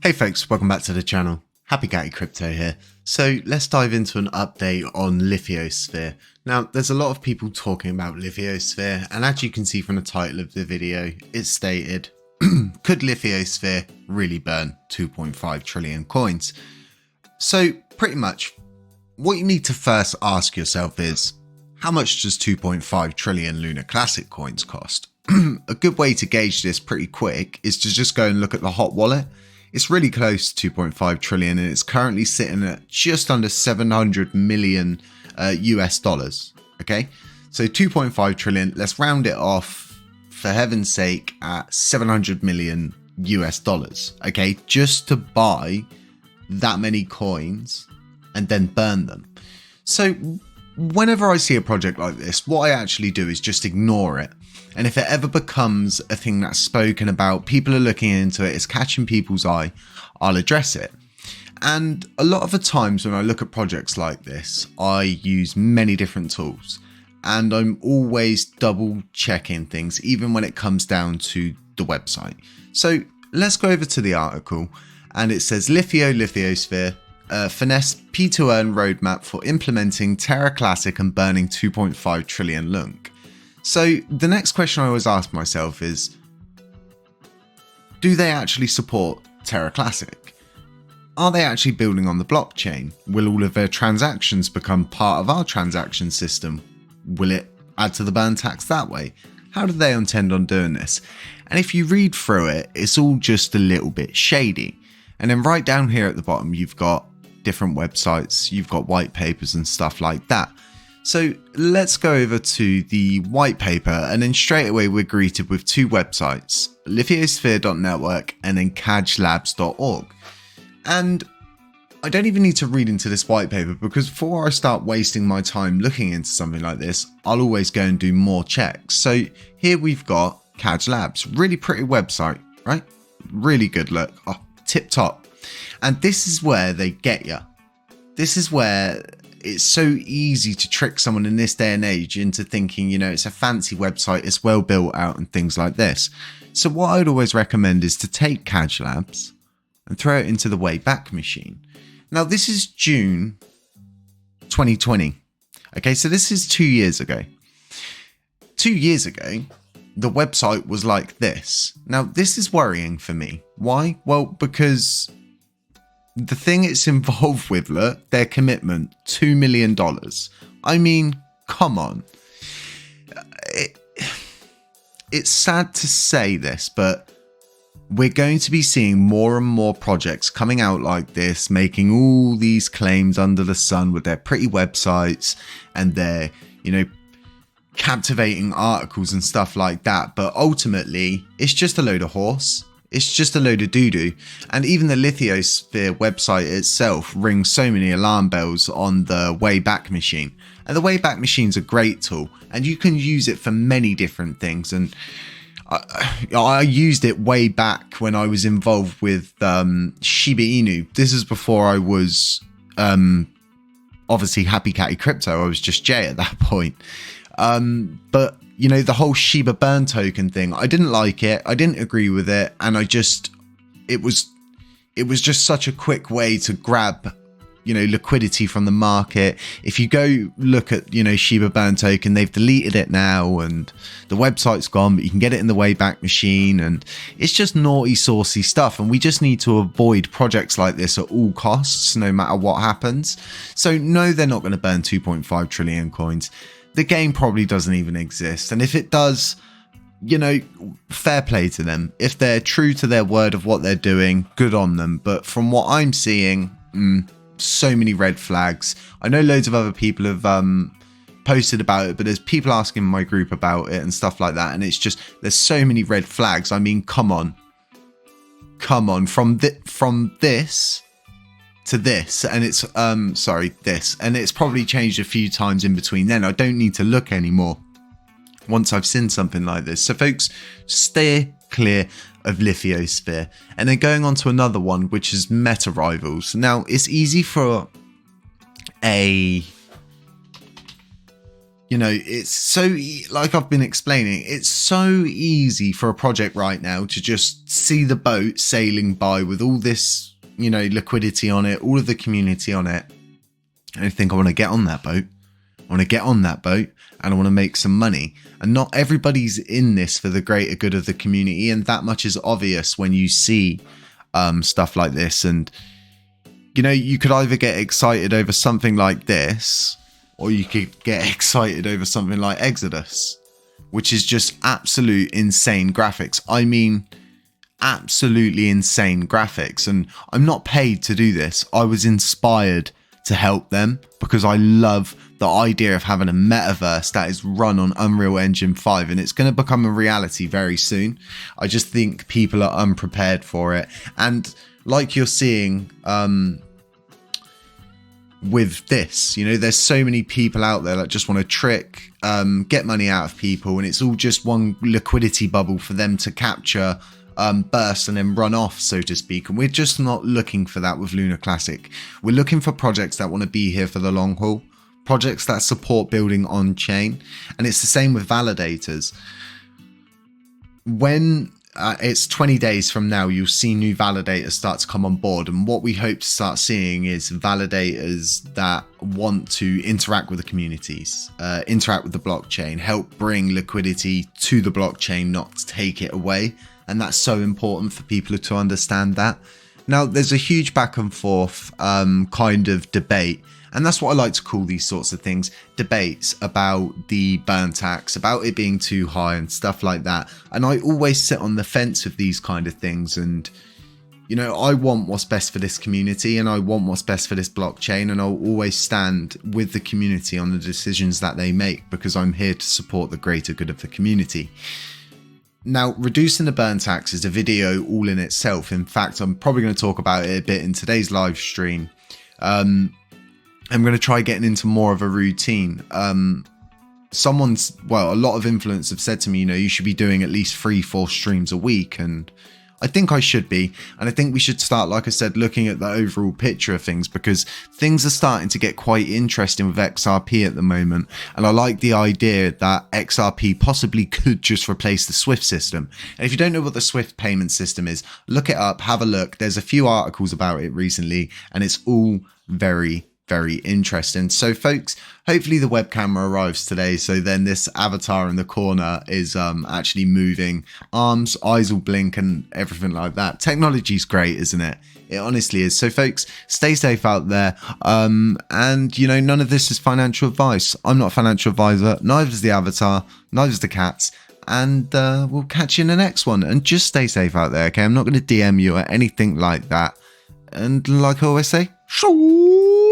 Hey folks, welcome back to the channel. Happy Catty Crypto here. So let's dive into an update on Lithosphere. Now there's a lot of people talking about Lithosphere, and as you can see from the title of the video, it's stated, could Lithosphere really burn 2.5 trillion coins? So pretty much what you need to first ask yourself is, how much does 2.5 trillion Lunar Classic coins cost? A good way to gauge this pretty quick is to just go and look at the hot wallet. It's really close to 2.5 trillion and it's currently sitting at just under 700 million US dollars. Okay, so 2.5 trillion, let's round it off for heaven's sake at 700 million US dollars. Okay, just to buy that many coins and then burn them. So whenever I see a project like this, what I actually do is just ignore it. And if it ever becomes a thing that's spoken about, people are looking into it, it's catching people's eye, I'll address it. And a lot of the times when I look at projects like this, I use many different tools. And I'm always double checking things, even when it comes down to the website. So let's go over to the article, and it says Lithosphere, finesse P2Earn roadmap for implementing Terra Classic and burning 2.5 trillion LUNC. So the next question I always ask myself is, do they actually support Terra Classic? Are they actually building on the blockchain? Will all of their transactions become part of our transaction system? Will it add to the burn tax that way? How do they intend on doing this? And if you read through it, it's all just a little bit shady. And then right down here at the bottom, you've got different websites, you've got white papers and stuff like that. So let's go over to the white paper, and then straight away we're greeted with two websites, lithosphere.network and then cajlabs.org. And I don't even need to read into this white paper, because before I start wasting my time looking into something like this, I'll always go and do more checks. So here we've got Kaj Labs, really pretty website, right? Really good look, oh, tip top. And this is where they get you. This is where it's so easy to trick someone in this day and age into thinking, you know, it's a fancy website, it's well built out and things like this. So what I'd always recommend is to take Kaj Labs and throw it into the Wayback Machine. Now this is June 2020. Okay, so this is 2 years ago. 2 years ago, the website was like this. Now this is worrying for me. Why? Well, because the thing it's involved with, look, their commitment, $2 million. I mean, come on. It's sad to say this, but we're going to be seeing more and more projects coming out like this, making all these claims under the sun with their pretty websites and their, you know, captivating articles and stuff like that. But ultimately, it's just a load of horse. It's just a load of doo-doo. And even the Lithosphere website itself rings so many alarm bells on the Wayback Machine. And the Wayback Machine's a great tool, and you can use it for many different things. And I used it way back when I was involved with Shiba Inu. This is before I was obviously Happy Catty Crypto. I was just Jay at that point. But you know, the whole Shiba burn token thing, I didn't like it. I didn't agree with it. And it was just such a quick way to grab, you know, liquidity from the market. If you go look at, you know, Shiba burn token, they've deleted it now and the website's gone, but you can get it in the Wayback Machine, and it's just naughty, saucy stuff. And we just need to avoid projects like this at all costs, no matter what happens. So no, they're not going to burn 2.5 trillion coins. The game probably doesn't even exist. And if it does, you know, fair play to them. If they're true to their word of what they're doing, good on them. But from what I'm seeing, so many red flags. I know loads of other people have posted about it, but there's people asking my group about it and stuff like that. And it's just, there's so many red flags. I mean, come on. From this to this, and it's this, and it's probably changed a few times in between then. I don't need to look anymore once I've seen something like this. So folks, stay clear of Lithosphere. And then going on to another one, which is Meta Rivals. Now it's easy for a You know, it's so, like I've been explaining, it's so easy for a project right now to just see the boat sailing by with all this, you know, liquidity on it, all of the community on it. And I think I want to get on that boat. I want to get on that boat and I want to make some money. And not everybody's in this for the greater good of the community. And that much is obvious when you see stuff like this. And, you know, you could either get excited over something like this, or you could get excited over something like Exodus, which is just absolute insane graphics. I mean, absolutely insane graphics. And I'm not paid to do this. I was inspired to help them because I love the idea of having a metaverse that is run on Unreal Engine 5, and it's going to become a reality very soon. I just think people are unprepared for it. And like you're seeing, with this, you know, there's so many people out there that just want to trick, get money out of people, and it's all just one liquidity bubble for them to capture, burst and then run off, so to speak. And we're just not looking for that with Lunar Classic. We're looking for projects that want to be here for the long haul, projects that support building on chain. And it's the same with validators. When it's 20 days from now, you'll see new validators start to come on board. And what we hope to start seeing is validators that want to interact with the communities, interact with the blockchain, help bring liquidity to the blockchain, not take it away. And that's so important for people to understand that. Now, there's a huge back and forth kind of debate. And that's what I like to call these sorts of things, debates about the burn tax, about it being too high and stuff like that. And I always sit on the fence with these kind of things. And, you know, I want what's best for this community and I want what's best for this blockchain. And I'll always stand with the community on the decisions that they make because I'm here to support the greater good of the community. Now, reducing the burn tax is a video all in itself. In fact, I'm probably going to talk about it a bit in today's live stream. I'm going to try getting into more of a routine. A lot of influencers have said to me, you know, you should be doing at least 3-4 streams a week. And I think I should be. And I think we should start, like I said, looking at the overall picture of things, because things are starting to get quite interesting with XRP at the moment. And I like the idea that XRP possibly could just replace the SWIFT system. And if you don't know what the SWIFT payment system is, look it up, have a look. There's a few articles about it recently, and it's all very interesting. So folks, hopefully the webcam arrives today, so then this avatar in the corner is actually moving, arms, eyes will blink and everything like that. Technology's great, isn't it? It honestly is. So folks, stay safe out there, and you know, none of this is financial advice. I'm not a financial advisor, neither is the avatar, neither is the cats. And we'll catch you in the next one, and just stay safe out there, okay? I'm not going to DM you or anything like that. And like I always say, shoo.